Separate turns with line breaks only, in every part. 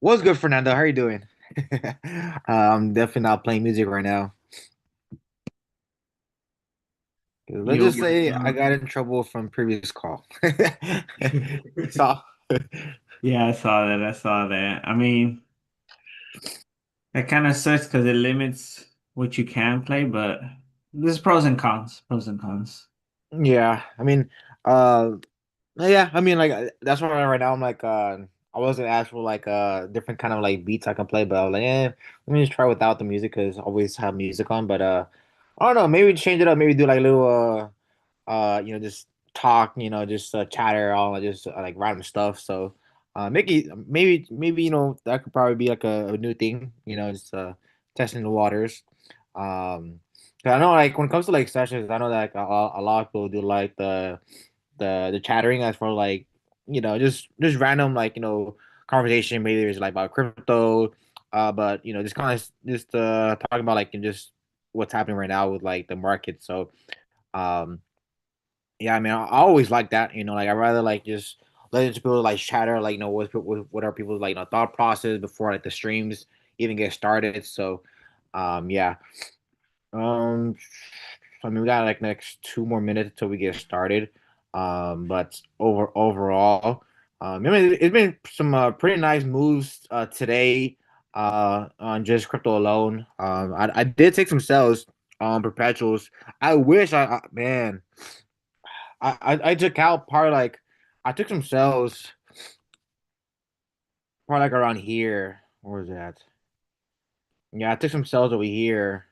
What's good, Fernando? How are you doing? I'm definitely not playing music right now. Let's
You,
just say I got in trouble from previous call. So,
yeah, I saw that. I saw that. I mean, that kind of sucks because it limits what you can play, but there's pros and cons. Pros and cons.
yeah, uh, yeah, that's why right now I'm like, I wasn't asked for like different kind of like beats I can play, but I was like, let me just try without the music because I always have music on. But I don't know, maybe change it up, maybe do like a little just talk, just chatter, all just like random stuff. So, maybe that could probably be like a new thing, just testing the waters. 'Cause I know like when it comes to like sessions, I know that like, a lot of people do like the chattering as for like just random like conversation. Maybe there's like about crypto, but just kind of just talking about like just what's happening right now with like the market. So. Um, yeah, I always like that. Like I rather like just letting people like chatter, like what are people's like thought process before like the streams even get started. So, yeah. Um, we got like next 2 more minutes until we get started. But overall, it's been some pretty nice moves today. On just crypto alone. I did take some sales on perpetuals. I wish man. I took out part like I took some cells probably like around here. Where was that? Yeah, I took some cells over here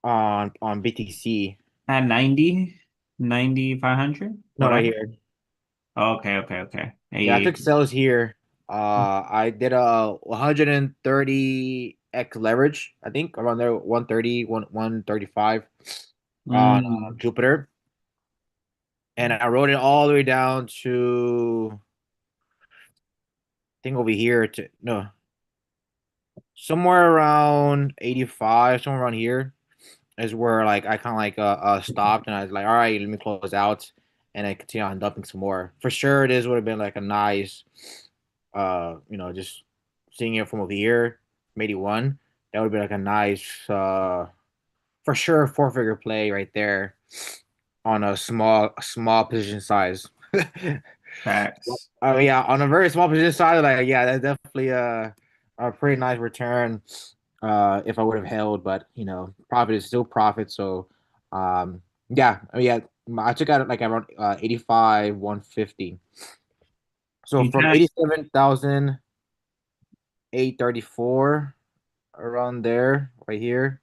on BTC.
At 90, 9,500.
No,
What
right
I
here.
Okay, okay, okay.
Yeah, I took
Hey,
cells here. I did a 130x leverage. I think around there 130, 135 on
mm,
Jupiter, and I wrote it all the way down to I think over here to no somewhere around 85, somewhere around here is where like I kind of like stopped and I was like, all right, let me close out and I continue on dumping some more. For sure, it is would have been like a nice, just seeing it from over here, from 81. That would be like a nice, for sure, four-figure play right there on a small position size.
facts.
Yeah, on a very small position size, like yeah, that's definitely a pretty nice return. If I would have held, but profit is still profit. So, yeah, yeah, I took out like around 85, 150. So
You
from
kind
87,834 around there, right here,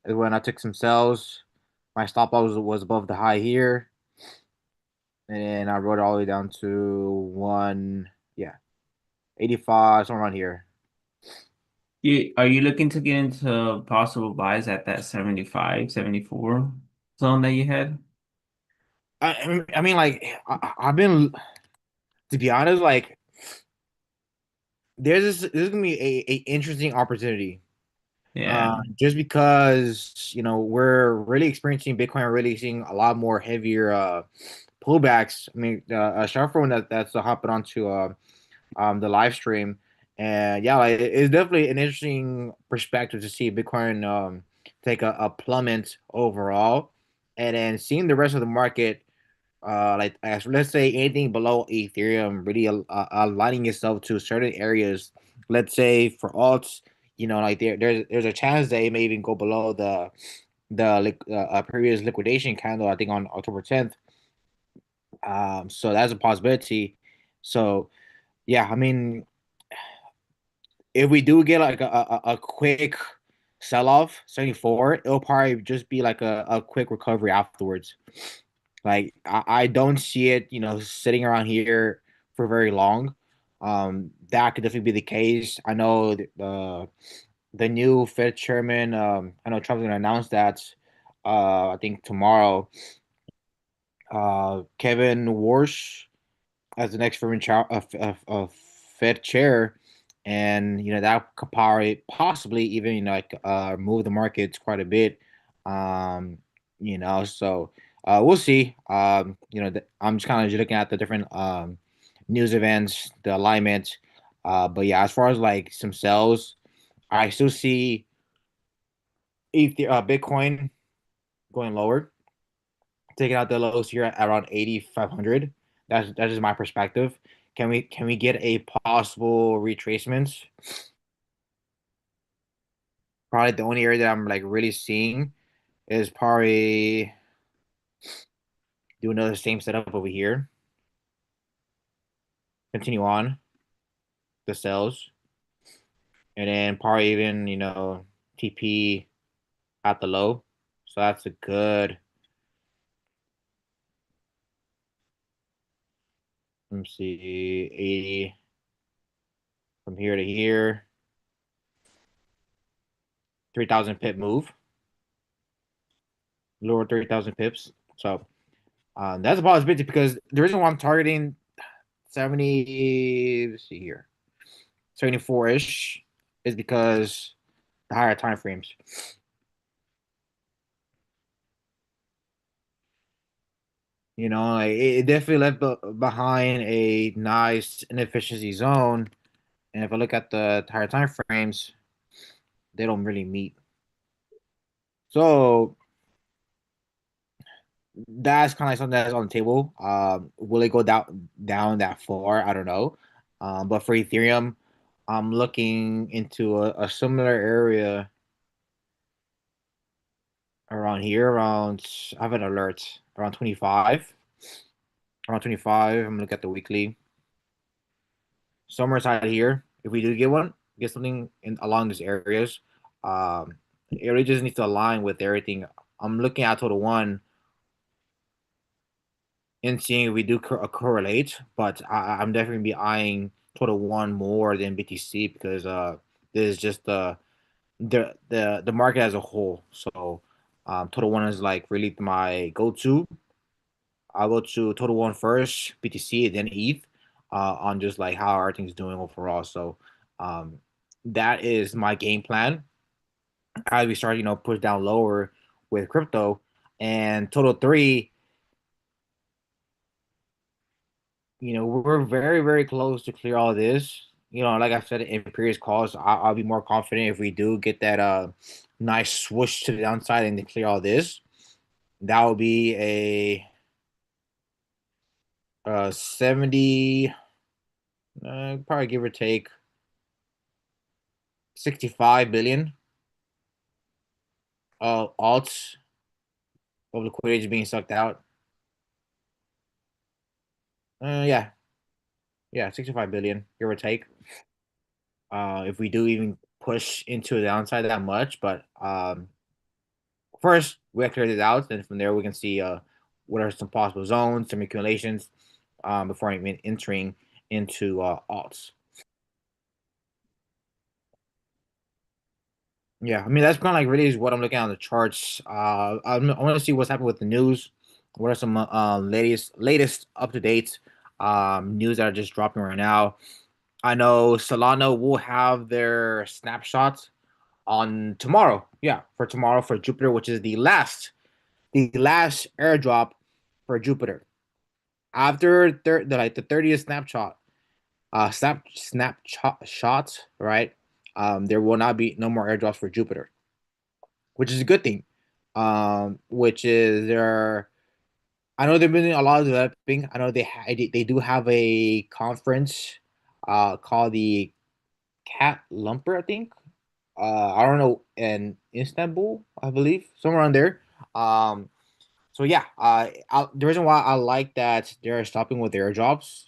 is when I took some sells. My stop loss was above the high here, and I wrote it all the way down to yeah, 85, somewhere around here.
are you looking to get into possible buys at that 75, 74 zone that you had?
Like I've been to be honest, like there's gonna be a interesting opportunity.
Yeah.
Just because we're really experiencing Bitcoin, really seeing a lot more heavier pullbacks. Shout out for one that's hopping onto the live stream, and yeah, like, it's definitely an interesting perspective to see Bitcoin take a plummet overall, and then seeing the rest of the market like as let's say anything below Ethereum really aligning itself to certain areas. Let's say for alts, like there's a chance they may even go below the previous liquidation candle. I think on October 10th. So that's a possibility. So yeah, if we do get like a quick sell off 74, it'll probably just be like a quick recovery afterwards. Like I don't see it, sitting around here for very long. That could definitely be the case. I know the new Fed chairman. I know Trump's gonna announce that. I think tomorrow. Kevin Warsh as the next Fed chair, and that could probably possibly even like move the markets quite a bit. Um, so we'll see. I'm just kind of looking at the different news events, the alignment. But yeah, as far as like some sales, I still see Bitcoin going lower, taking out the lows here at around 8,500. That's just my perspective. Can we get a possible retracement? Probably the only area that I'm like really seeing is probably do another same setup over here. Continue on the sales, and then probably even TP at the low. So that's a good. Let me see, 80 from here to here, 3,000 pip move, lower 3,000 pips. So that's a possibility because the reason why I'm targeting 70, let's see here, 74 ish is because the higher time frames. Like it definitely left behind a nice inefficiency zone. And if I look at the higher time frames, they don't really meet. So that's kind of like something that's on the table. Will it go down that far? I don't know. But for Ethereum, I'm looking into a similar area around here, around I have an alert around 25. Around 25, I'm gonna look at the weekly. Somewhere inside here, if we do get one, get something in along these areas, um, it really just needs to align with everything. I'm looking at total one and seeing if we do correlate, but I'm definitely be eyeing total one more than BTC because this is just the market as a whole. So total one is like really my go-to. I'll go to total one first, BTC, then ETH, on just like how everything's doing overall. So um, that is my game plan as we start, push down lower with crypto. And total three, we're very, very close to clear all this. Like I said in previous calls, I'll be more confident if we do get that nice swoosh to the downside and to clear all this. That would be a 70, probably give or take 65 billion alts of liquidity is being sucked out. Yeah, yeah, 65 billion, give or take. If we do even push into the downside that much, but first we have cleared it out, then from there we can see what are some possible zones, some accumulations, before even entering into alts. Yeah, I mean that's kind of like really is what I'm looking at on the charts. I want to see what's happening with the news. What are some latest up to date news that are just dropping right now? I know Solana will have their snapshots on tomorrow. Yeah, for tomorrow for Jupiter, which is the last airdrop for Jupiter. After the 30th snapshot, snapshot shots, right? There will not be no more airdrops for Jupiter, which is a good thing. Which is there. I know they've been doing a lot of developing. I know they do have a conference, called the Cat Lumper, I think. I don't know, in Istanbul, I believe, somewhere around there. Um, so yeah, the reason why I like that they're stopping with airdrops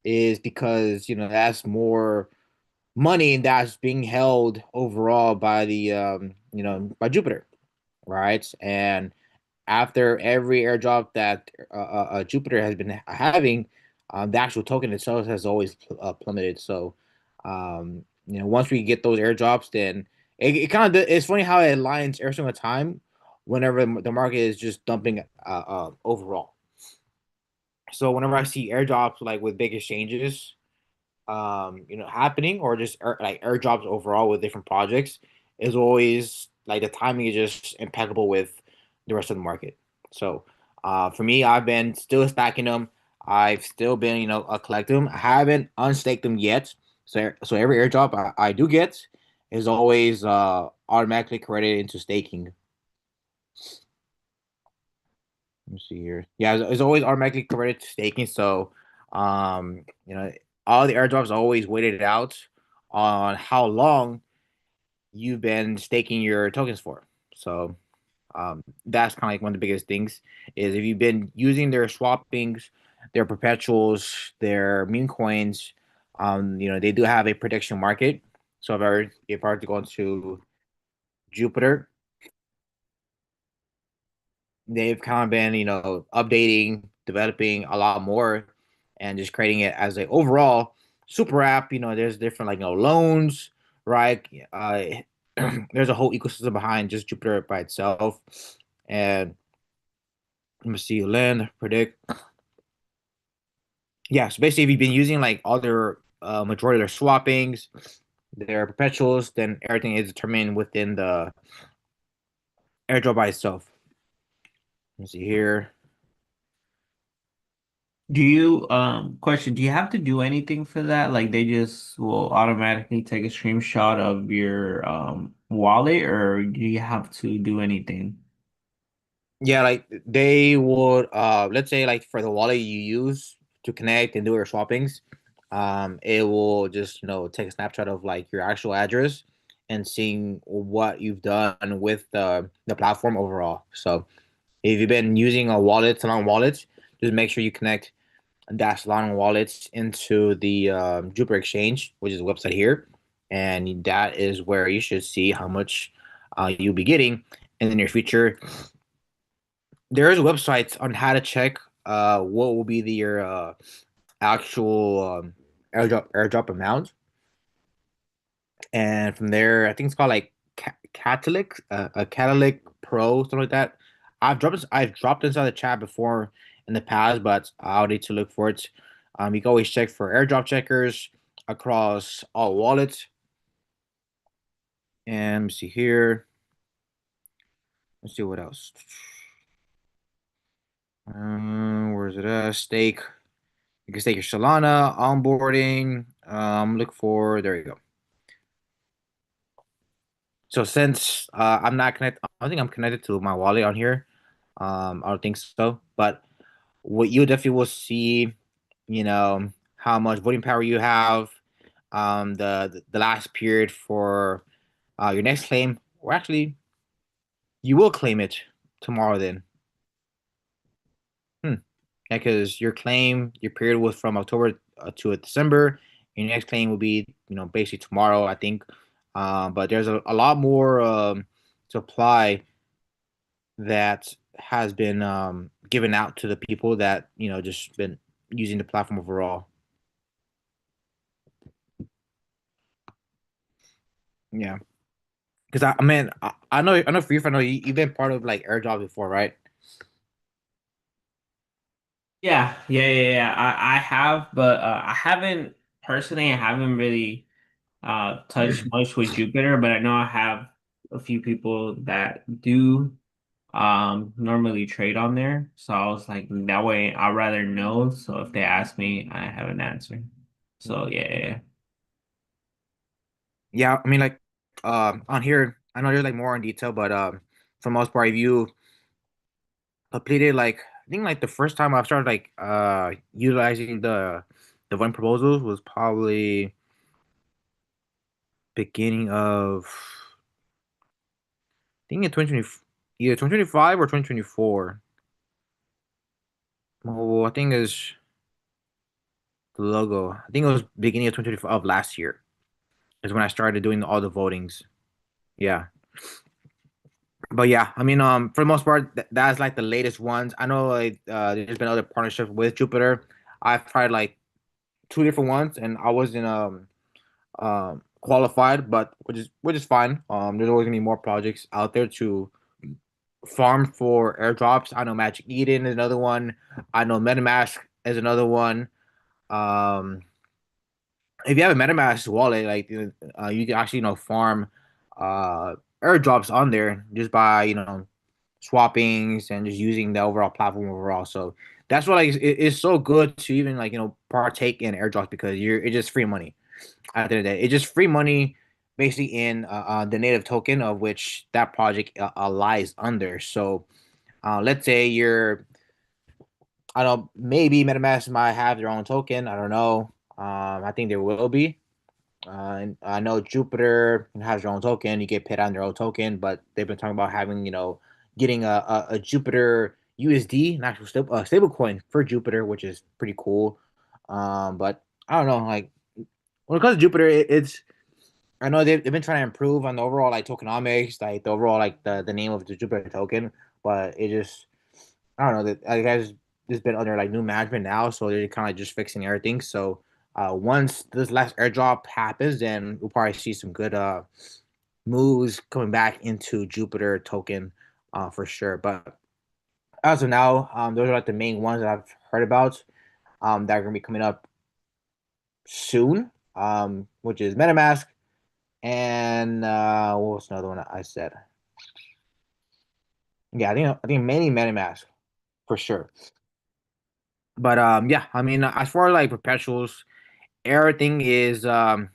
is because that's more money that's being held overall by the by Jupiter, right? And after every airdrop that Jupiter has been having, the actual token itself has always plummeted. So, once we get those airdrops, then it kind of it's funny how it aligns every single time whenever the market is just dumping overall. So whenever I see airdrops like with big exchanges, happening or just like airdrops overall with different projects is always like the timing is just impeccable with the rest of the market. So, for me, I've been still stacking them. I've still been, collecting them. I haven't unstaked them yet. So every airdrop I do get is always automatically credited into staking. Let me see here. Yeah, it's always automatically credited to staking. So, you know, all the airdrops are always weighted out on how long you've been staking your tokens for. So, that's kind of like one of the biggest things is if you've been using their swappings, their perpetuals, their meme coins, they do have a prediction market. So if I were to go into Jupiter, they've kind of been, updating, developing a lot more, and just creating it as a overall super app. There's different like loans, right? There's a whole ecosystem behind just Jupiter by itself, and let me see, land predict. Yeah, so basically, if you've been using like other majority of their swappings, their perpetuals, then everything is determined within the airdrop by itself. Let me see here.
Do you question, do you have to do anything for that? Like they just will automatically take a screenshot of your wallet, or do you have to do anything?
Yeah, like they would let's say like for the wallet you use to connect and do your swappings, it will just take a snapshot of like your actual address and seeing what you've done with the platform overall. So if you've been using a wallet, Solana wallet, just make sure you connect that Solana wallet into the Jupiter Exchange, which is a website here, and that is where you should see how much you'll be getting in the near future. There is websites on how to check what will be the your actual airdrop amount, and from there, I think it's called like Catalyc, a Catalyc Pro, something like that. I've dropped inside the chat before in the past, but I'll need to look for it. You can always check for airdrop checkers across all wallets. And let me see here. Let's see what else. Where's it at? Stake. You can stake your Solana, onboarding. Look for, there you go. So since I'm not connected, I don't think I'm connected to my wallet on here. I don't think so. But what you definitely will see, how much voting power you have, the last period for your next claim, or actually you will claim it tomorrow then. Hmm. Yeah, because your period was from October to December. Your next claim will be, basically tomorrow, I think. But there's a lot more supply that has been given out to the people that just been using the platform overall. Yeah, because I mean I know for you, I know you've been part of like airdrops before, right?
Yeah. I have, but I haven't personally. I haven't really touched much with Jupiter, but I know I have a few people that do normally trade on there. So I was like, that way I'd rather know. So if they ask me, I have an answer. So yeah.
Yeah, I mean like on here I know there's like more in detail, but for the most part, if you completed like I think like the first time I started like utilizing the one proposals was probably beginning of I think in 2020, either 2025 or 2024. Oh, I think it's the logo. I think it was beginning of 2025 of last year is when I started doing all the votings. Yeah. But yeah, I mean, for the most part, that's like the latest ones. I know like there's been other partnerships with Jupiter. I've tried like two different ones, and I wasn't qualified, but which is fine. There's always gonna be more projects out there to farm for airdrops. I know Magic Eden is another one. I know MetaMask is another one. Um, if you have a MetaMask wallet, like you can actually farm airdrops on there just by swappings and just using the overall platform overall. So that's what like it's so good to even like partake in airdrops because it's just free money. At the end of the day, it's just free money, basically in the native token of which that project lies under. So let's say you're, I don't know, maybe MetaMask might have their own token. I don't know. I think there will be. And I know Jupiter has their own token. You get paid on their own token, but they've been talking about having, getting a Jupiter USD, an actual stable coin for Jupiter, which is pretty cool. But I don't know, like when it comes to Jupiter, it's I know they've been trying to improve on the overall like tokenomics, like the overall like the name of the Jupiter token, but it just I don't know that I guess it's been under like new management now, so they're kind of like just fixing everything. So once this last airdrop happens, then we'll probably see some good moves coming back into Jupiter token for sure. But as of now, those are like the main ones that I've heard about that are gonna be coming up soon. Which is MetaMask and what was another one I said? Yeah, I think mainly MetaMask for sure. But yeah, I mean, as far as like perpetuals, everything is as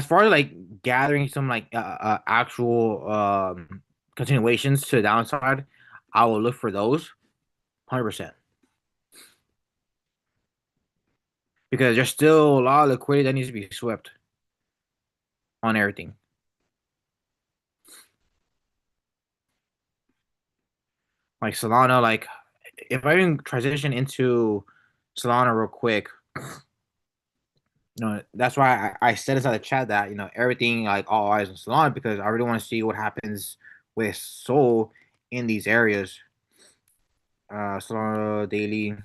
far as like gathering some like actual continuations to the downside. I will look for those 100% because there's still a lot of liquidity that needs to be swept on everything. Like Solana, like if I even transition into Solana real quick, that's why I said inside the chat that everything like all eyes on Solana because I really want to see what happens with Soul in these areas. Solana daily.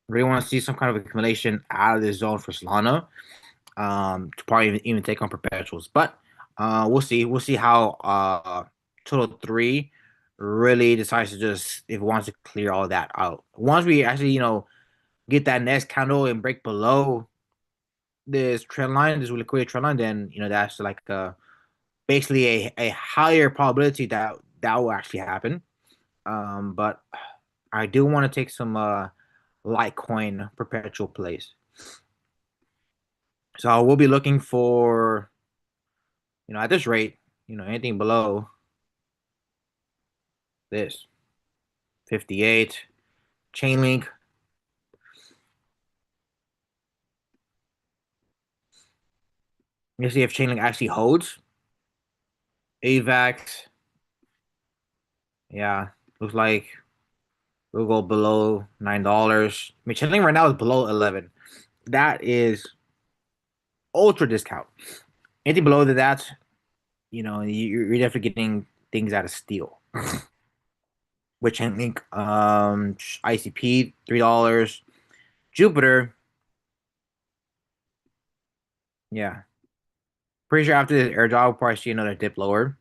Really want to see some kind of accumulation out of this zone for Solana. To probably even take on perpetuals, but we'll see. We'll see how Total Three really decides to just if it wants to clear all that out. Once we actually get that next candle and break below this trend line, this liquidity trend line, then that's like basically a higher probability that that will actually happen. But I do want to take some Litecoin perpetual plays. So we'll be looking for at this rate, anything below this 58 Chainlink. Let's see if Chainlink actually holds. AVAX, yeah, looks like we'll go below $9. I mean, Chainlink right now is below 11. That is ultra discount. Anything below that, you're definitely getting things out of steel. Which Chainlink, ICP $3. Jupiter, yeah, pretty sure after this airdrop, we'll probably see another dip lower.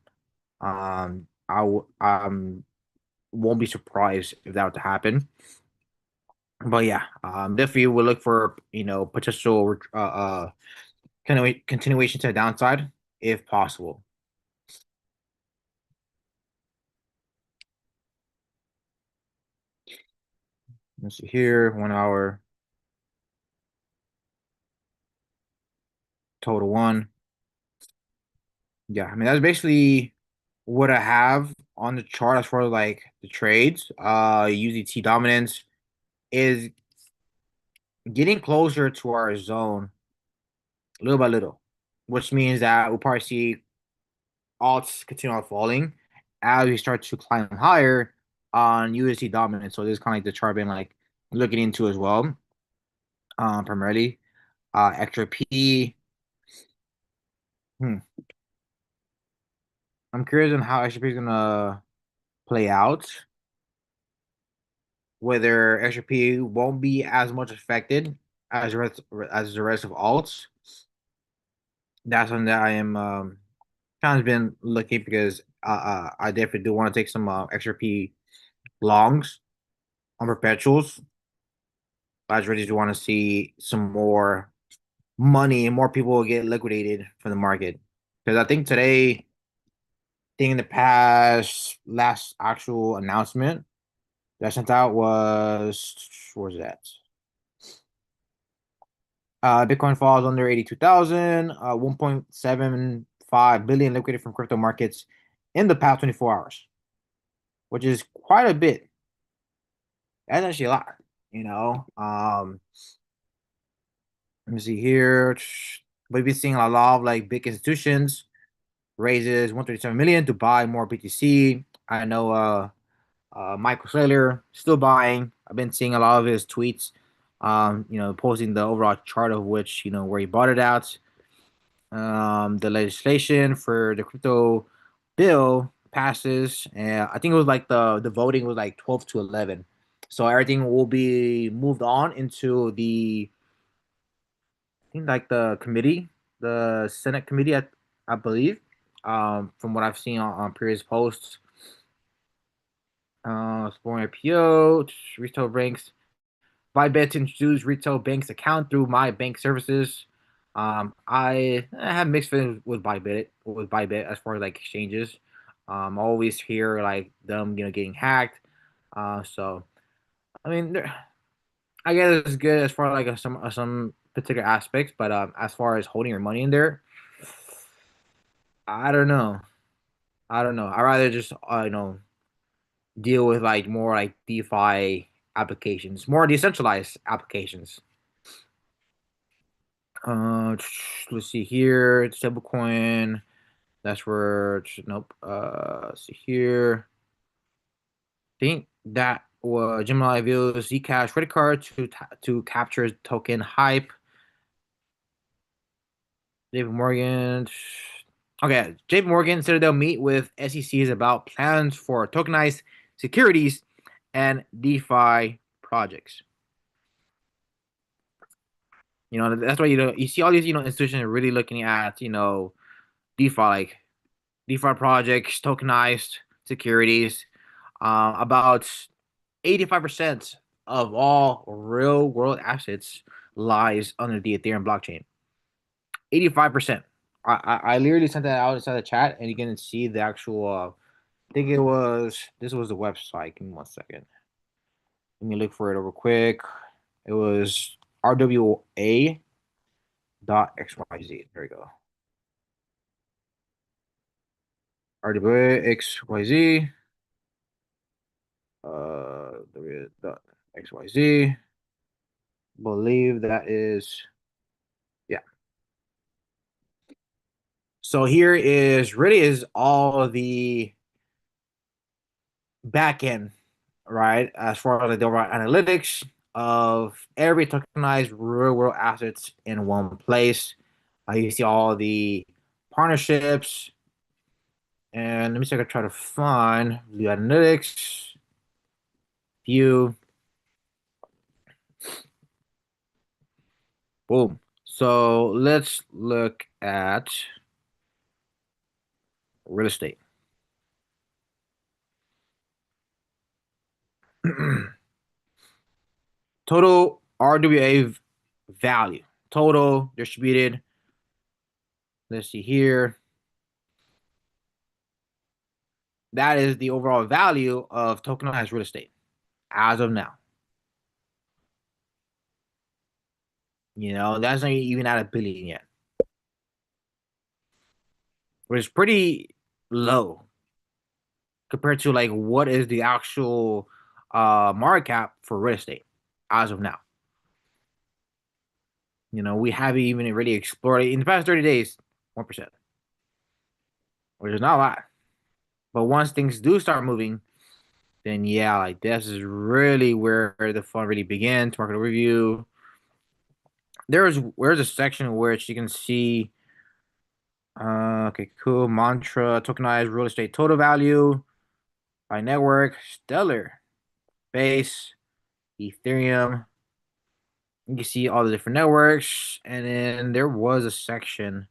Won't be surprised if that were to happen. But yeah, definitely we'll look for potential continuation to the downside if possible. Let's see here, 1 hour total one. Yeah, I mean that's basically what I have on the chart as far as like the trades. UZT dominance is getting closer to our zone little by little, which means that we'll probably see alts continue on falling as we start to climb higher on USD dominance. So this is kind of like the chart been like looking into as well, primarily. XRP. Hmm. I'm curious on how XRP is gonna play out. Whether XRP won't be as much affected as the rest of alts. That's something that I am kind of been looking because I definitely do want to take some XRP longs on perpetuals. I just really want to see some more money and more people will get liquidated from the market. Because I think today, I think in the past last actual announcement, that I sent out was where's that? Bitcoin falls under 82,000, 1.75 billion liquidated from crypto markets in the past 24 hours, which is quite a bit. That's actually a lot, you know. Let me see here. We've been seeing a lot of like big institutions raises 137 million to buy more BTC. I know Michael Saylor still buying. I've been seeing a lot of his tweets, posting the overall chart of which, where he bought it out. The legislation for the crypto bill passes, and I think it was like the voting was like 12-11, so everything will be moved on into the I think like the committee, the Senate committee, I believe, from what I've seen on previous posts. Exploring IPO, retail banks. Bybit to introduce retail banks account through my bank services. I have mixed feelings with Bybit as far as like exchanges. I always hear like them, getting hacked. So I mean, I guess it's good as far as like some particular aspects, but as far as holding your money in there, I don't know. I don't know. I rather just deal with like more like DeFi applications, more decentralized applications. Uh, let's see here. Stablecoin. That's where. Nope. Let's see here. I think that Gemini views Zcash credit card to capture token hype. David Morgan. Okay, JP Morgan said they'll meet with SECs about plans for tokenized securities and DeFi projects. That's why you see all these institutions really looking at DeFi, like DeFi projects, tokenized securities. About 85% of all real world assets lies under the Ethereum blockchain. 85%. I literally sent that out inside the chat, and you can see the actual. I think this was the website. Give me 1 second. Let me look for it real quick. It was RWA dot XYZ. There we go. RWA XYZ. Dot XYZ. Believe that is, yeah. So here is really is all the back end, right? As far as like the overall analytics of every tokenized real world assets in one place. You see all the partnerships, and let me see if I can try to find the analytics view. Boom. So let's look at real estate. Total RWA value, total distributed. Let's see here. That is the overall value of tokenized real estate as of now. That's not even at a billion yet, which is pretty low compared to like what is the actual market cap for real estate as of now. We haven't even really explored it in the past 30 days, 1%, which is not a lot. But once things do start moving, then yeah, like this is really where the fun really begins. Market overview. Where's a section where you can see okay, cool. Mantra, tokenized real estate total value by network, Stellar, Base, Ethereum. You can see all the different networks, and then there was a section,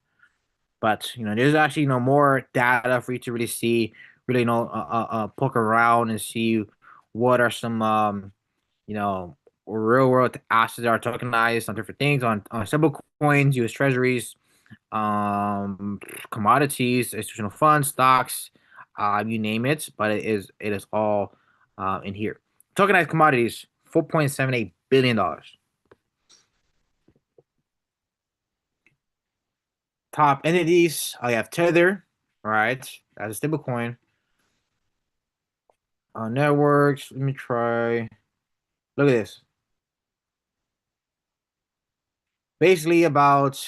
but there's actually more data for you to really see, really poke around and see what are some you know real world assets that are tokenized on different things on stable coins, U.S. Treasuries, um, commodities, institutional funds, stocks, you name it. But it is all in here. Tokenized commodities, $4.78 billion. Top entities, I have Tether, right? That's a stable coin. Networks, let me try. Look at this. Basically, about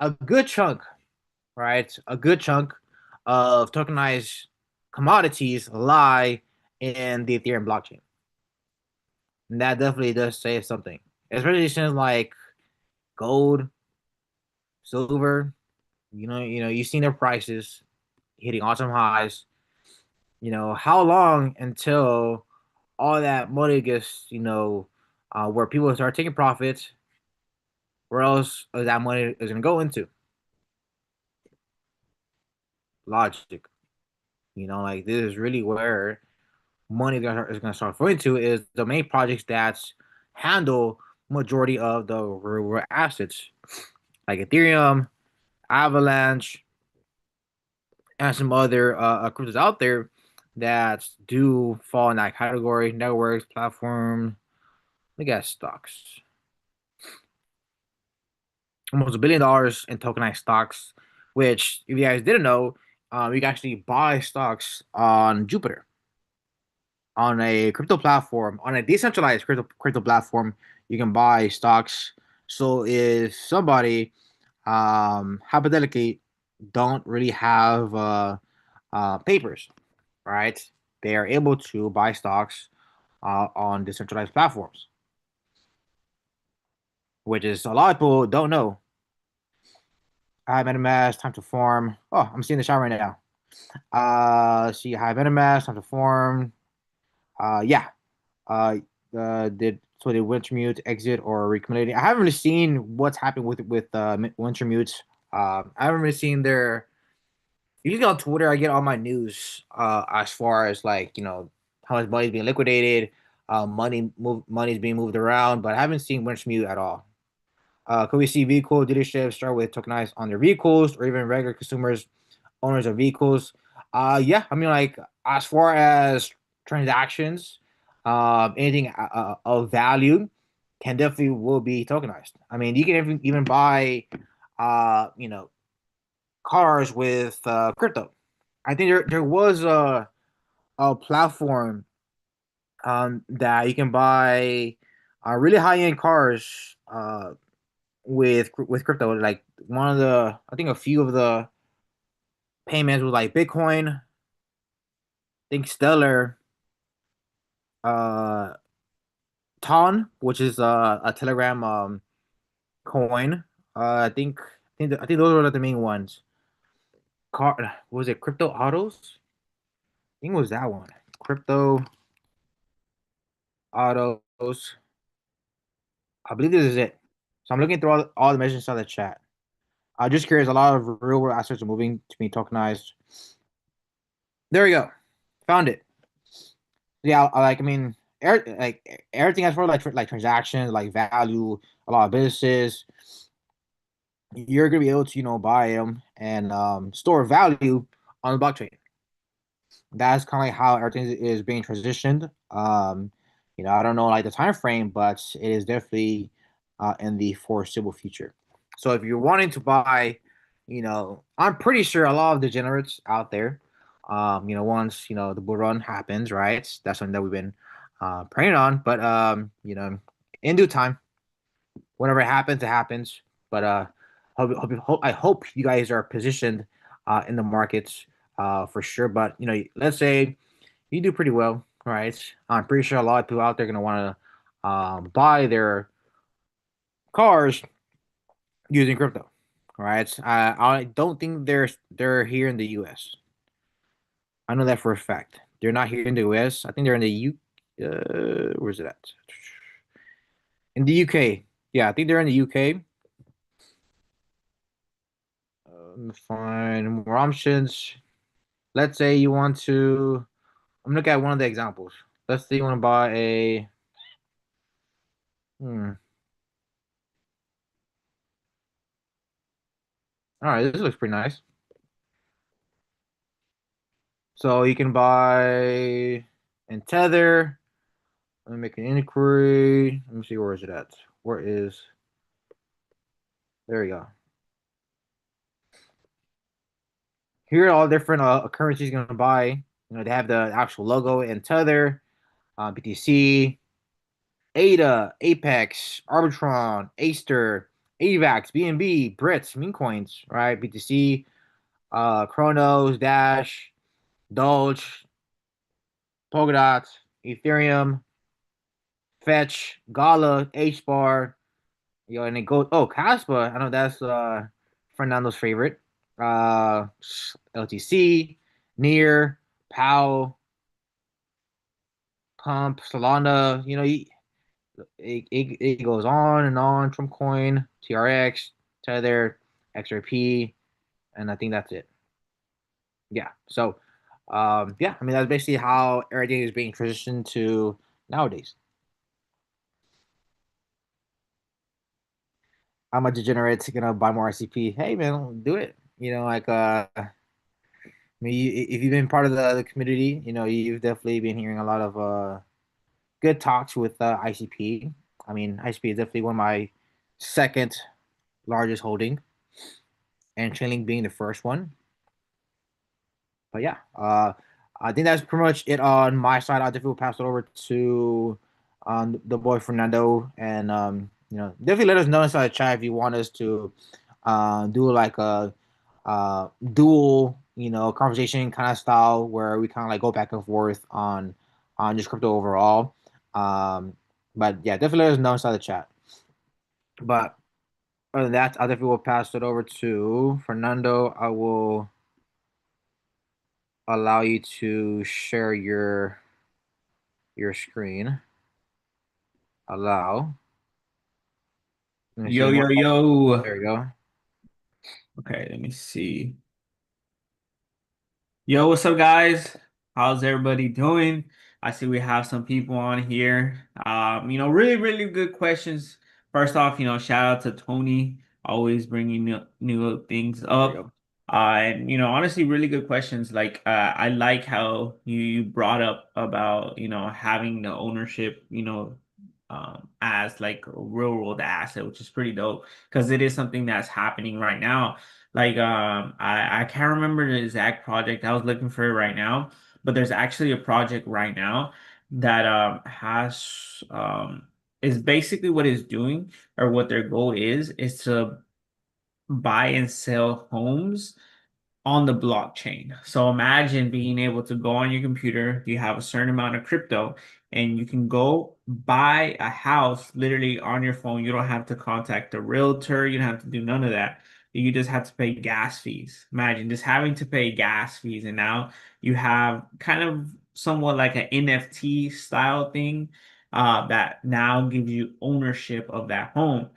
a good chunk, right? A good chunk of tokenized commodities lie in the Ethereum blockchain. And that definitely does say something, especially since like gold, silver, you've seen their prices hitting awesome highs. How long until all that money gets, where people start taking profits, where else is that money is going to go into? Logic. Like this is really where money is going to start flowing to is the main projects that handle majority of the real assets, like Ethereum, Avalanche, and some other cryptos out there that do fall in that category. Networks, platform, look at stocks. Almost $1 billion in tokenized stocks, which, if you guys didn't know, you can actually buy stocks on Jupiter, on a crypto platform, on a decentralized crypto platform. You can buy stocks. So if somebody, hypothetically, don't really have papers, right? They are able to buy stocks on decentralized platforms, which is a lot of people don't know. I have MetaMask, time to form. Oh, I'm seeing the shot right now. See, I have MetaMask, time to form. Yeah. Uh, did so did Wintermute exit or recommitting? I haven't really seen what's happened with Wintermute. I haven't really seen their. Usually on Twitter, I get all my news as far as like how much money's being liquidated, money's being moved around, but I haven't seen Wintermute at all. Could we see vehicle dealerships start with tokenized on their vehicles, or even regular consumers, owners of vehicles? Yeah, I mean, like as far as transactions, anything of value can definitely will be tokenized. I mean, you can even buy, uh, you know, cars with crypto. I think there was a platform that you can buy really high end cars with crypto. Like one of the, I think a few of the payments was like Bitcoin, I think Stellar, uh, Ton, which is a Telegram coin. I think those were the main ones. Was it Crypto Autos? I think it was that one. Crypto Autos. I believe this is it. So I'm looking through all the messages on the chat. I'm just curious. A lot of real world assets are moving to be tokenized. There we go. Found it. Yeah, like I mean, like everything as far like transactions, like value, a lot of businesses, you're gonna be able to buy them and store value on the blockchain. That's kind of like how everything is being transitioned. I don't know like the time frame, but it is definitely in the foreseeable future. So if you're wanting to buy, I'm pretty sure a lot of degenerates out there, once the bull run happens, right? That's something that we've been praying on. But in due time, whenever it happens, it happens. But I hope you guys are positioned in the markets for sure. But let's say you do pretty well, right? I'm pretty sure a lot of people out there are gonna want to buy their cars using crypto, right? I don't think they're here in the U.S. I know that for a fact. They're not here in the U.S. I think they're in the U. Where's it at? In the UK. Yeah, I think they're in the UK. Find more options. Let's say you want to. I'm looking at one of the examples. Let's say you want to buy a. Hmm. All right, this looks pretty nice. So you can buy. and Tether. Let me make an inquiry. Let me see, where is it at? Where is There we go. Here are all different currencies you're gonna buy. They have the actual logo and Tether, BTC, ADA, Apex, Arbitron, Aster, AVAX, BNB, Brits, meme coins, right? BTC, Chronos, Dash, Doge, Polkadot, Ethereum, Fetch, Gala, HBAR, and it goes. Oh, Caspa. I know that's Fernando's favorite. Uh, LTC, Near, Pow, Pump, Solana. It goes on and on. Trump Coin, TRX, Tether, XRP, and I think that's it. Yeah. So, yeah. I mean, that's basically how everything is being transitioned to nowadays. I'm a degenerate gonna buy more ICP. Hey man, do it. I mean, if you've been part of the community, you've definitely been hearing a lot of good talks with ICP. I mean, ICP is definitely one of my second largest holding, and Chainlink being the first one. But yeah, I think that's pretty much it on my side. I'll definitely pass it over to the boy Fernando, and definitely let us know inside the chat if you want us to do like a dual, conversation kind of style where we kind of like go back and forth on just crypto overall. Um, but yeah, definitely let us know inside the chat. But other than that, I definitely will pass it over to Fernando. I will allow you to share your screen. Allow. Let me see
Yo,
more.
yo, yo.
There we go.
Okay, let me see. Yo, what's up, guys? How's everybody doing? I see we have some people on here. Really, really good questions. First off, shout out to Tony, always bringing new things
There we
up.
go.
And honestly, really good questions. Like, I like how you brought up about having the ownership, as like a real world asset, which is pretty dope because it is something that's happening right now. Like I can't remember the exact project. I was looking for it right now, but there's actually a project right now that has is basically what it's doing, or what their goal is to buy and sell homes on the blockchain. So imagine being able to go on your computer, you have a certain amount of crypto, and you can go buy a house literally on your phone. You don't have to contact a realtor, you don't have to do none of that. You just have to pay gas fees. Imagine just having to pay gas fees, and now you have kind of somewhat like an NFT style thing that now gives you ownership of that home,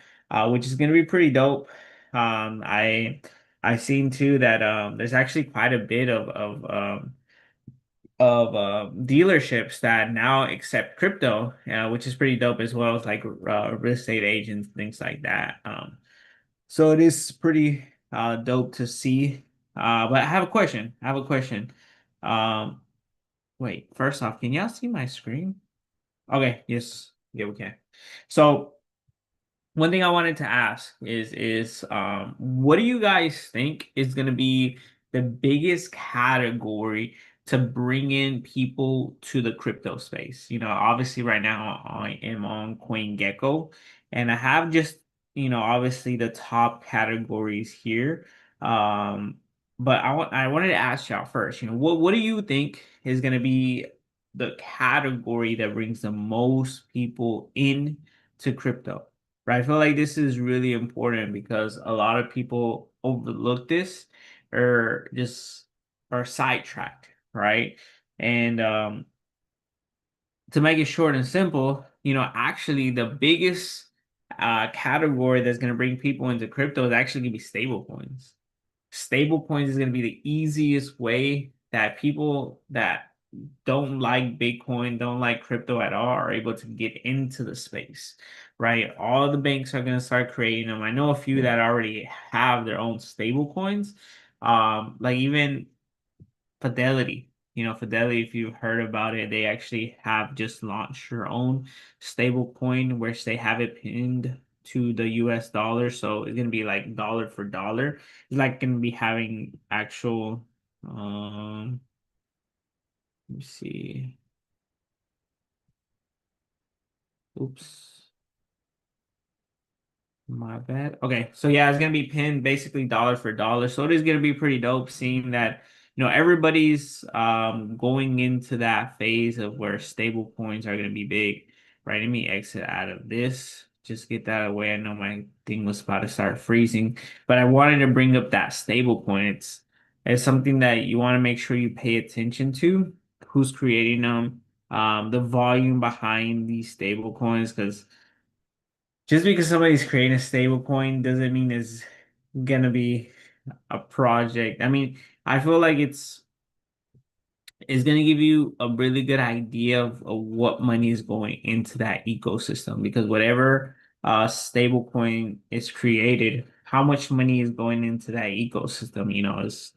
which is going to be pretty dope. I've seen too that there's actually quite a bit of dealerships that now accept crypto, which is pretty dope as well as like real estate agents, things like that. So it is pretty dope to see. But I have a question. I have a question. Um, Wait, first off, can y'all see my screen? Okay, yes, yeah, we can. So one thing I wanted to ask is what do you guys think is going to be the biggest category to bring in people to the crypto space? Obviously right now I am on CoinGecko, and I have just, obviously the top categories here. Um but I wanted to ask y'all first, what do you think is going to be the category that brings the most people in to crypto? Right. I feel like this is really important because a lot of people overlook this, or just are sidetracked, right? And to make it short and simple, actually the biggest category that's going to bring people into crypto is actually going to be stable coins. Stable coins is going to be the easiest way that people that don't like Bitcoin, don't like crypto at all, are able to get into the space, right? All the banks are going to start creating them. I know a few that already have their own stable coins, like even Fidelity. Fidelity, if you've heard about it, they actually have just launched their own stable coin, which they have it pinned to the US dollar. So it's gonna be like dollar for dollar. It's like gonna be having actual let me see. Oops. My bad. Okay, so yeah, it's gonna be pinned basically dollar for dollar. So it is gonna be pretty dope seeing that, everybody's going into that phase of where stable coins are gonna be big. Right. Let me exit out of this. Just get that away. I know my thing was about to start freezing, but I wanted to bring up that stable coin. It's something that you want to make sure you pay attention to. Who's creating them, the volume behind these stable coins, because just because somebody's creating a stable coin doesn't mean it's gonna be a project. I mean, I feel like it's going to give you a really good idea of what money is going into that ecosystem, because whatever stable coin is created, how much money is going into that ecosystem, is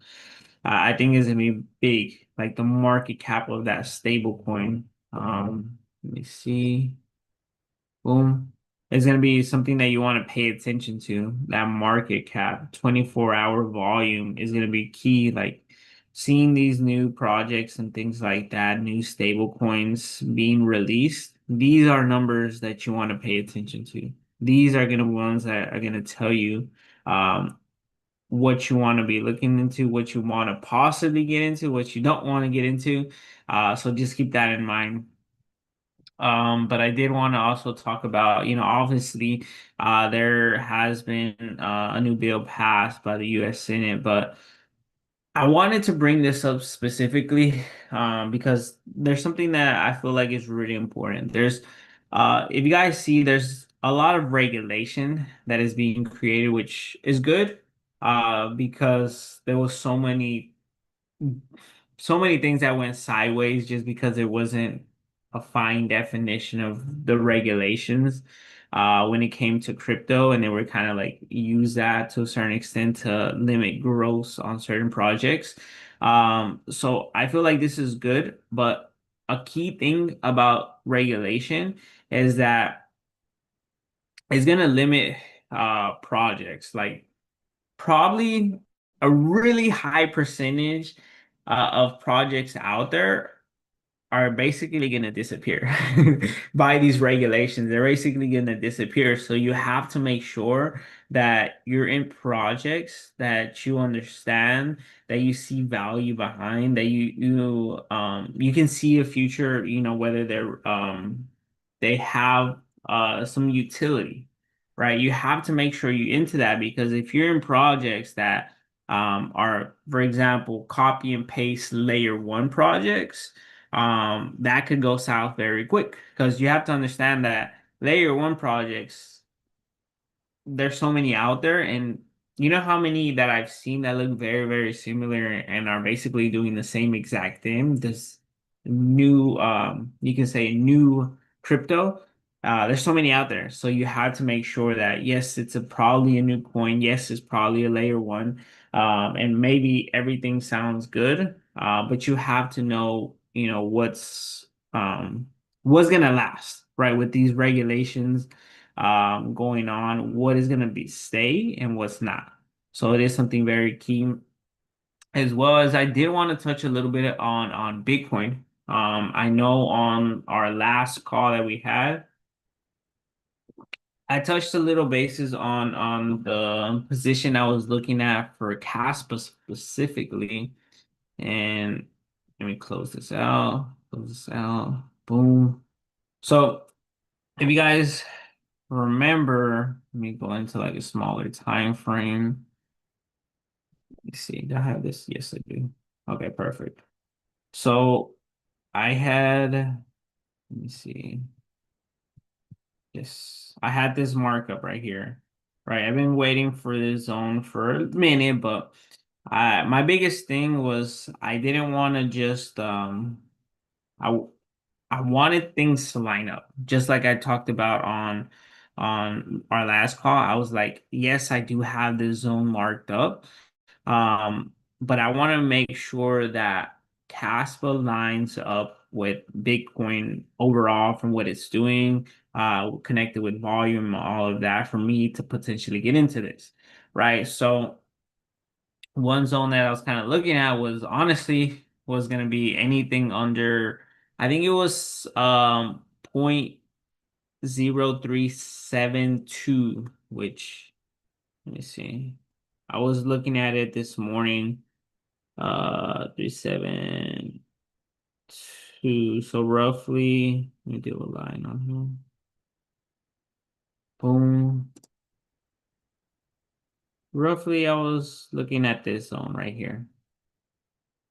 I think is going to be big, like the market cap of that stable coin. Let me see. Boom. It's going to be something that you want to pay attention to. That market cap, 24-hour volume is going to be key. Like seeing these new projects and things like that, new stable coins being released. These are numbers that you want to pay attention to. These are going to be ones that are going to tell you um, what you want to be looking into, what you want to possibly get into, what you don't want to get into. So just keep that in mind. But I did want to also talk about, obviously, there has been a new bill passed by the U.S. Senate, but I wanted to bring this up specifically because there's something that I feel like is really important. If you guys see, there's a lot of regulation that is being created, which is good because there was so many things that went sideways just because there wasn't a fine definition of the regulations when it came to crypto, and they were kind of like use that to a certain extent to limit growth on certain projects. So I feel like this is good, but a key thing about regulation is that it's gonna limit projects. Like probably a really high percentage of projects out there are basically going to disappear by these regulations. They're basically going to disappear. So you have to make sure that you're in projects that you understand, that you see value behind, that you can see a future, whether they have some utility, right? You have to make sure you're into that, because if you're in projects that are, for example, copy and paste layer one projects, that could go south very quick, because you have to understand that layer one projects, there's so many out there, and you know how many that I've seen that look very, very similar and are basically doing the same exact thing. This new, you can say new crypto. There's so many out there, so you have to make sure that yes, it's probably a new coin. Yes, it's probably a layer one, and maybe everything sounds good, but you have to know, what's gonna last, right? With these regulations going on, what is going to be stay and what's not. So it is something very key. As well as I did want to touch a little bit on Bitcoin. I know on our last call that we had, I touched a little bases on the position I was looking at for Caspa specifically. And let me close this out. Close this out. Boom. So if you guys remember, let me go into like a smaller time frame. Let me see. Do I have this? Yes, I do. Okay, perfect. So I had, let me see. Yes, I had this markup right here. Right. I've been waiting for this zone for a minute, but my biggest thing was I didn't want to just I I wanted things to line up, just like I talked about on our last call. I was like, yes, I do have this zone marked up, but I want to make sure that Caspa lines up with Bitcoin overall from what it's doing, connected with volume, all of that for me to potentially get into this, right? So one zone that I was kind of looking at was honestly was going to be anything under, I think it was point 0.0372, which let me see. I was looking at it this morning, 372. So roughly, let me do a line on here. Boom. Roughly, I was looking at this zone right here.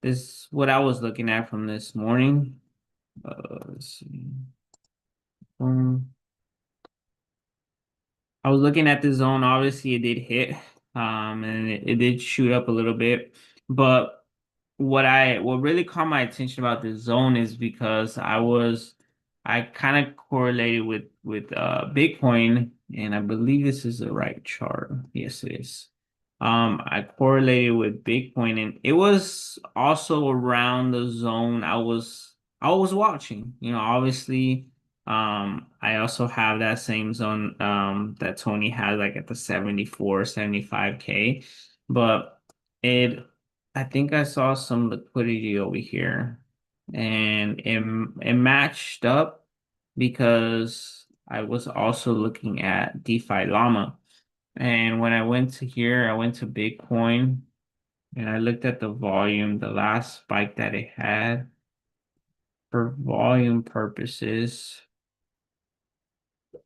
This is what I was looking at from this morning. Let's see. Boom. I was looking at the zone. Obviously, it did hit, and it did shoot up a little bit. But what really caught my attention about this zone is because I kind of correlated with Bitcoin, and I believe this is the right chart. Yes, it is. I correlated with Bitcoin, and it was also around the zone I was watching. Obviously. I also have that same zone that Tony has like at the 74, 75K. But it I think I saw some liquidity over here and it matched up because I was also looking at DeFi Llama. And when I went to here, I went to Bitcoin and I looked at the volume, the last spike that it had for volume purposes.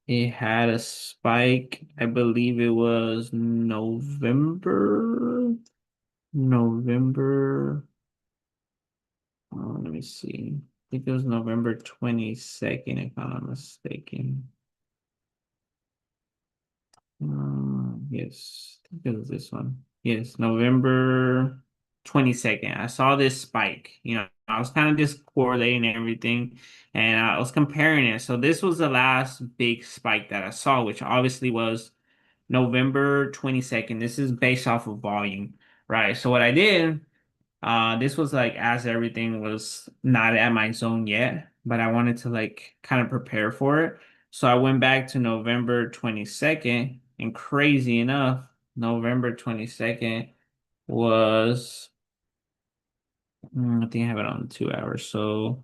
It had a spike. I believe it was November. November. Let me see. I think it was November 22nd, if I'm not mistaken. Yes, I think it was this one. Yes, November 22nd. I saw this spike. I was kind of just correlating everything and I was comparing it. So this was the last big spike that I saw, which obviously was November 22nd. This is based off of volume, right? So what I did, this was like as everything was not at my zone yet, but I wanted to like kind of prepare for it. So I went back to November 22nd, and crazy enough, November 22nd was, I think I have it on 2 hours. So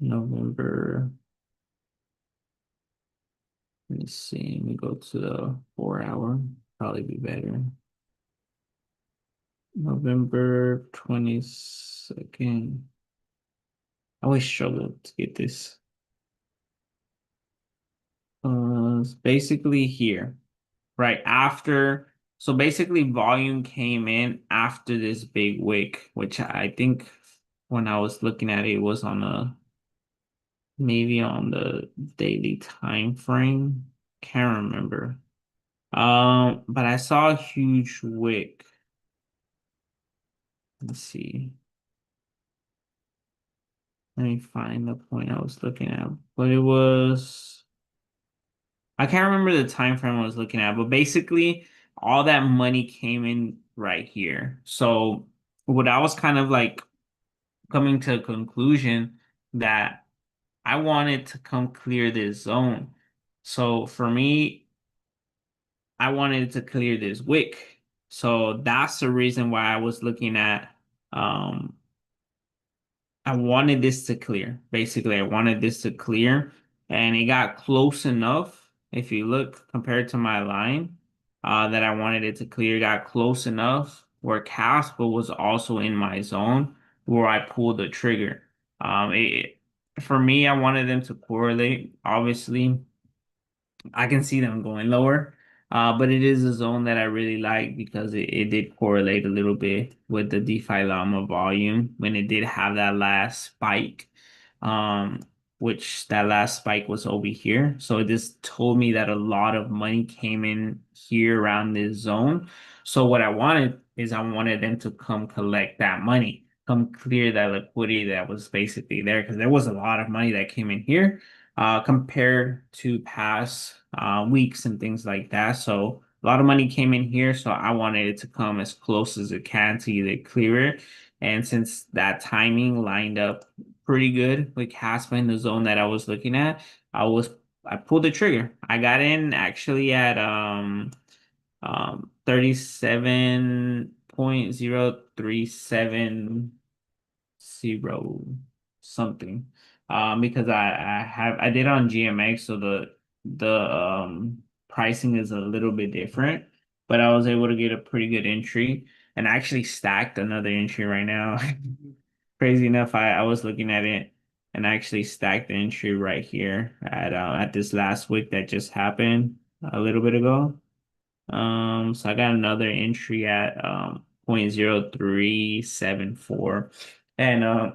November, let me see, let me go to the 4 hour, probably be better. November 22nd. I always struggle to get this. It's basically here, right after. So basically, volume came in after this big wick, which I think when I was looking at it, it was on a maybe on the daily time frame. Can't remember. But I saw a huge wick. Let's see. Let me find the point I was looking at. But it was. I can't remember the time frame I was looking at, but basically all that money came in right here. So what I was kind of like coming to a conclusion that I wanted to come clear this zone. So for me, I wanted to clear this wick. So that's the reason why I was looking at I wanted this to clear. Basically, I wanted this to clear, and it got close enough. If you look compared to my line, that I wanted it to clear, got close enough where Casper was also in my zone where I pulled the trigger. For me, I wanted them to correlate. Obviously, I can see them going lower. But it is a zone that I really like because it did correlate a little bit with the DeFi Llama volume when it did have that last spike. Um, which that last spike was over here. So it just told me that a lot of money came in here around this zone. So what I wanted is I wanted them to come collect that money, come clear that liquidity that was basically there because there was a lot of money that came in here compared to past weeks and things like that. So a lot of money came in here, so I wanted it to come as close as it can to either clear it. And since that timing lined up pretty good with Caspa in the zone that I was looking at, I was I pulled the trigger. I got in actually at 37.037 something. Because I did on GMX, so the pricing is a little bit different, but I was able to get a pretty good entry and I actually stacked another entry right now. Crazy enough, I was looking at it and I actually stacked the entry right here at this last week that just happened a little bit ago. So I got another entry at 0.0374. And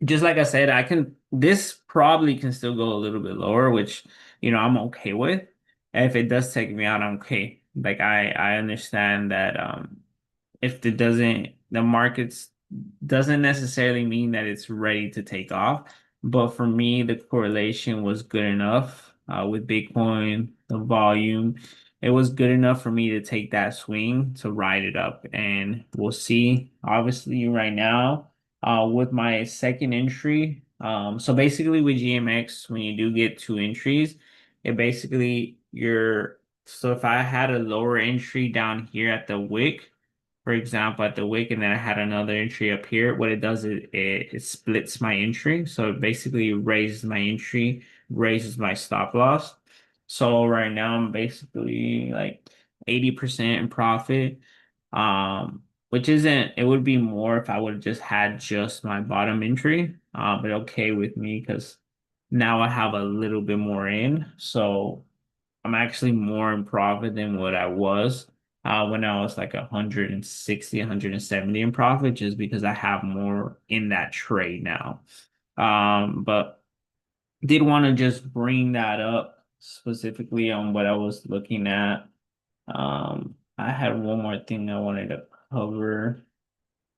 just like I said, this probably can still go a little bit lower, which I'm okay with. And if it does take me out, I'm okay. Like I understand that if it doesn't, the markets doesn't necessarily mean that it's ready to take off. But for me, the correlation was good enough with Bitcoin, the volume. It was good enough for me to take that swing to ride it up. And we'll see. Obviously, right now, with my second entry, so basically with GMX, when you do get two entries, it basically so if I had a lower entry down here at the wick, for example, at the wick, and then I had another entry up here. What it does is it splits my entry. So it basically raises my entry, raises my stop loss. So right now I'm basically like 80% in profit. Which isn't, it would be more if I would have just had just my bottom entry. But okay with me because now I have a little bit more in. So I'm actually more in profit than what I was when I was like 160, 170 in profit, just because I have more in that trade now. But did want to just bring that up specifically on what I was looking at. I had one more thing I wanted to cover.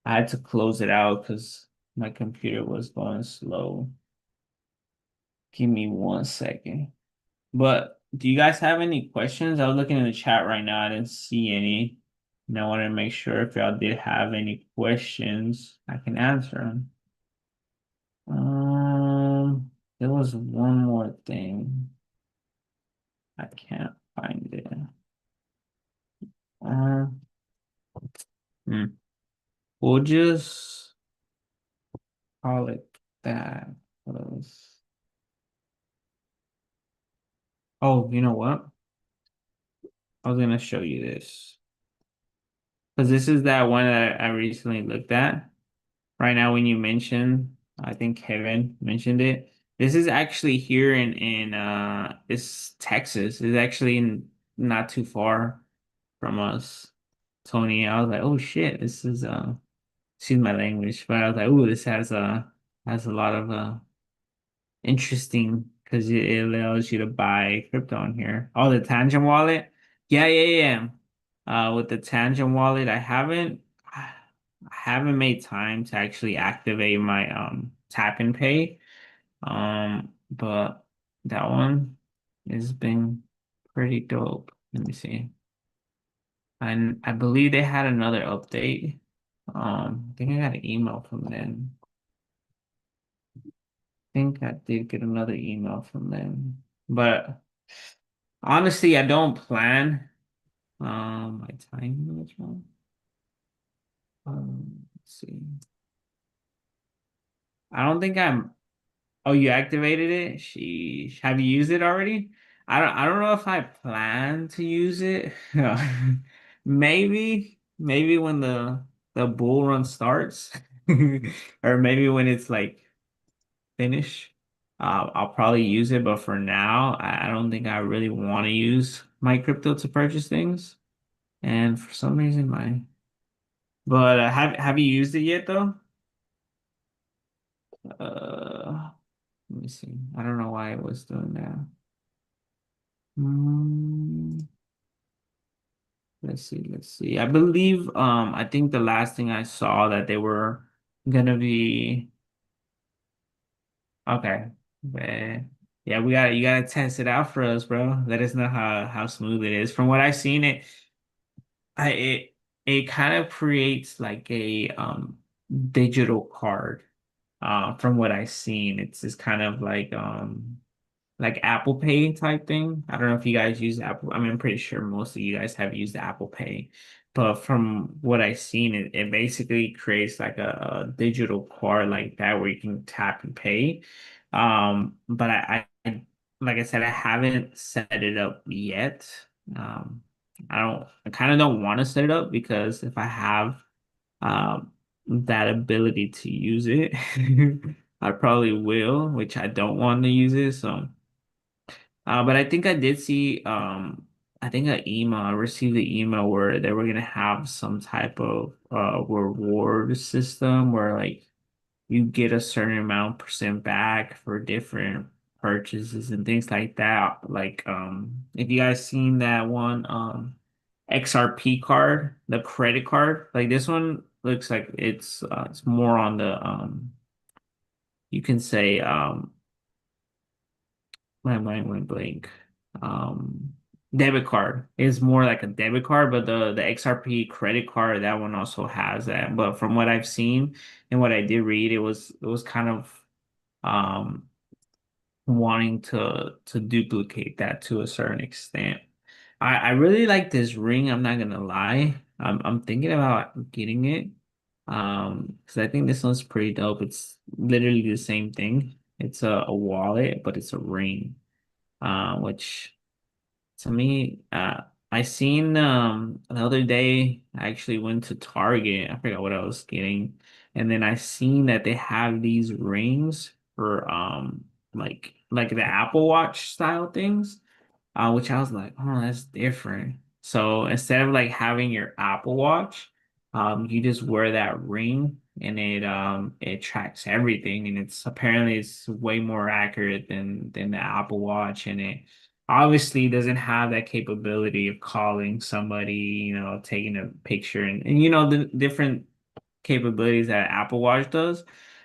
I had to close it out because my computer was going slow. Give me 1 second. But do you guys have any questions? I was looking in the chat right now. I didn't see any. And I wanted to make sure if y'all did have any questions, I can answer them. There was one more thing. I can't find it. Uh, hmm. We'll just call it that. 'Cause- Oh, you know what? I was gonna show you this. Because this is that one that I recently looked at. Right now when you mentioned, I think Kevin mentioned it. This is actually here in it's Texas. It's actually not too far from us. Tony, I was like, oh shit, this is excuse my language, but I was like, oh, this has a lot of interesting because it allows you to buy crypto on here. Oh, the Tangent wallet? Yeah, yeah, yeah. With the Tangent wallet, I haven't made time to actually activate my tap and pay. But that one has been pretty dope. Let me see. And I believe they had another update. I think I got an email from them. Think I did get another email from them. But honestly, I don't plan. My time management. Let's see. I don't think I'm. Oh, you activated it? Sheesh. Have you used it already? I don't know if I plan to use it. Maybe when the bull run starts, or maybe when it's like finish. I'll probably use it, but for now, I don't think I really want to use my crypto to purchase things. And for some reason, but have you used it yet though? Uh, Let me see. I don't know why it was doing that. Hmm, let's see. Let's see. I think the last thing I saw that they were gonna be okay. Eh, Yeah, you gotta test it out for us, bro. Let us know how smooth it is. From what I've seen, I it it kind of creates like a digital card. From what I've seen, it's kind of like Apple Pay type thing. I don't know if you guys use Apple. I mean, I'm pretty sure most of you guys have used Apple Pay, but from what I've seen, it basically creates like a digital card like that where you can tap and pay. But like I said, I haven't set it up yet. Um, I kind of don't want to set it up because if I have that ability to use it, I probably will, which I don't want to use it. So, but I think I did see, I think I received the email where they were gonna have some type of reward system where like you get a certain amount percent back for different purchases and things like that. Like, if you guys seen that one, XRP card, the credit card, like this one looks like it's more on the you can say my mind went blank. Um, Debit card is more like a debit card, but the XRP credit card, that one also has that. But from what I've seen and what I did read, it was kind of um wanting to duplicate that to a certain extent. I really like this ring, I'm not gonna lie. I'm thinking about getting it. Because I think this one's pretty dope. It's literally the same thing. It's a wallet, but it's a ring. Which to me, I seen the other day I actually went to Target. I forgot what I was getting. And then I seen that they have these rings for like the Apple Watch style things, which I was like, oh, that's different. So instead of like having your Apple Watch, you just wear that ring and it tracks everything, and it's way more accurate than the Apple Watch, and it obviously doesn't have that capability of calling somebody, taking a picture and the different capabilities that Apple Watch does.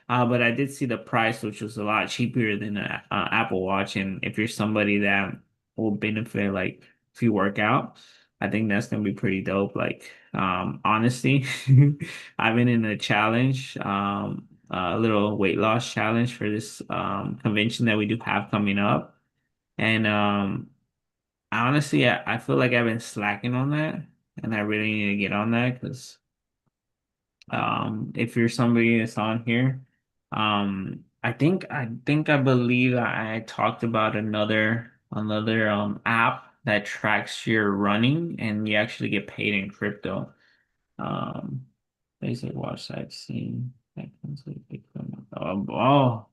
But I did see the price, which was a lot cheaper than a Apple Watch. And if you're somebody that will benefit, like if you work out, I think that's gonna be pretty dope. Like, honestly, I've been in a challenge, a little weight loss challenge for this convention that we do have coming up. And honestly, I feel like I've been slacking on that, and I really need to get on that because if you're somebody that's on here, I believe I talked about another app that tracks your running and you actually get paid in crypto. Um, basic watch site scene. That comes with Bitcoin. Oh,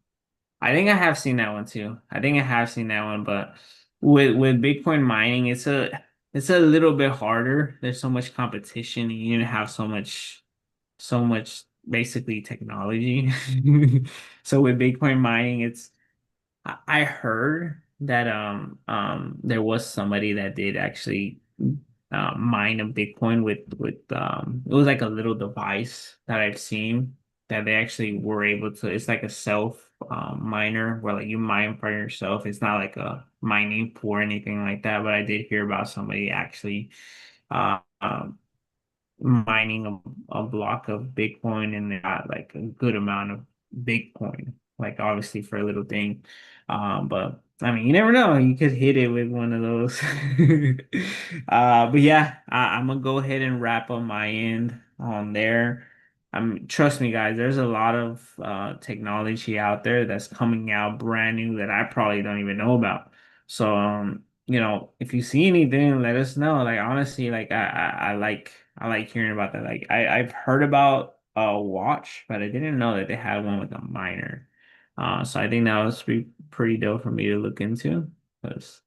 I think I have seen that one too. I think I have seen that one, but with Bitcoin mining, it's a little bit harder. There's so much competition. You need to have so much basically technology. So with Bitcoin mining, I heard that there was somebody that did actually mine a Bitcoin with it was like a little device that I've seen that they actually were able to. It's like a self miner where like you mine for yourself. It's not like a mining pool or anything like that. But I did hear about somebody actually uh, um, mining a block of Bitcoin and they got like a good amount of Bitcoin, like obviously for a little thing. But I mean, you never know. You could hit it with one of those. But yeah, I'm gonna go ahead and wrap up my end on there. Trust me, guys, there's a lot of technology out there that's coming out brand new that I probably don't even know about. So, if you see anything, let us know. Like honestly, like I like hearing about that. Like I've heard about a watch, but I didn't know that they had one with a miner. So I think that was pretty dope for me to look into. Because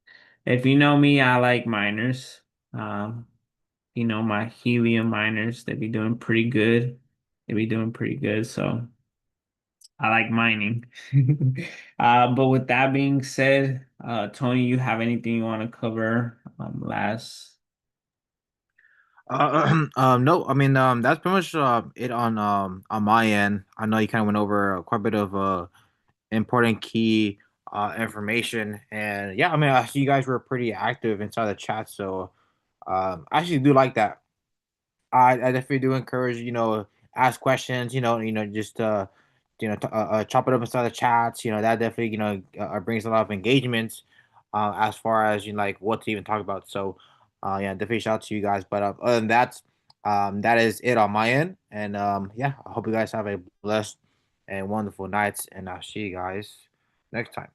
if you know me, I like miners. Um, my helium miners, they be doing pretty good. They be doing pretty good. So I like mining. But with that being said, Tony, you have anything you want to cover last?
No, I mean, that's pretty much it on my end. I know you kind of went over quite a bit of important key information, and yeah, I mean, I see you guys were pretty active inside the chat, so I actually do like that. I definitely do encourage, ask questions. Just chop it up inside the chats. That definitely brings a lot of engagements. As far as like what to even talk about. So, yeah, definitely shout out to you guys. But other than that, that is it on my end. And yeah, I hope you guys have a blessed and wonderful nights. And I'll see you guys next time.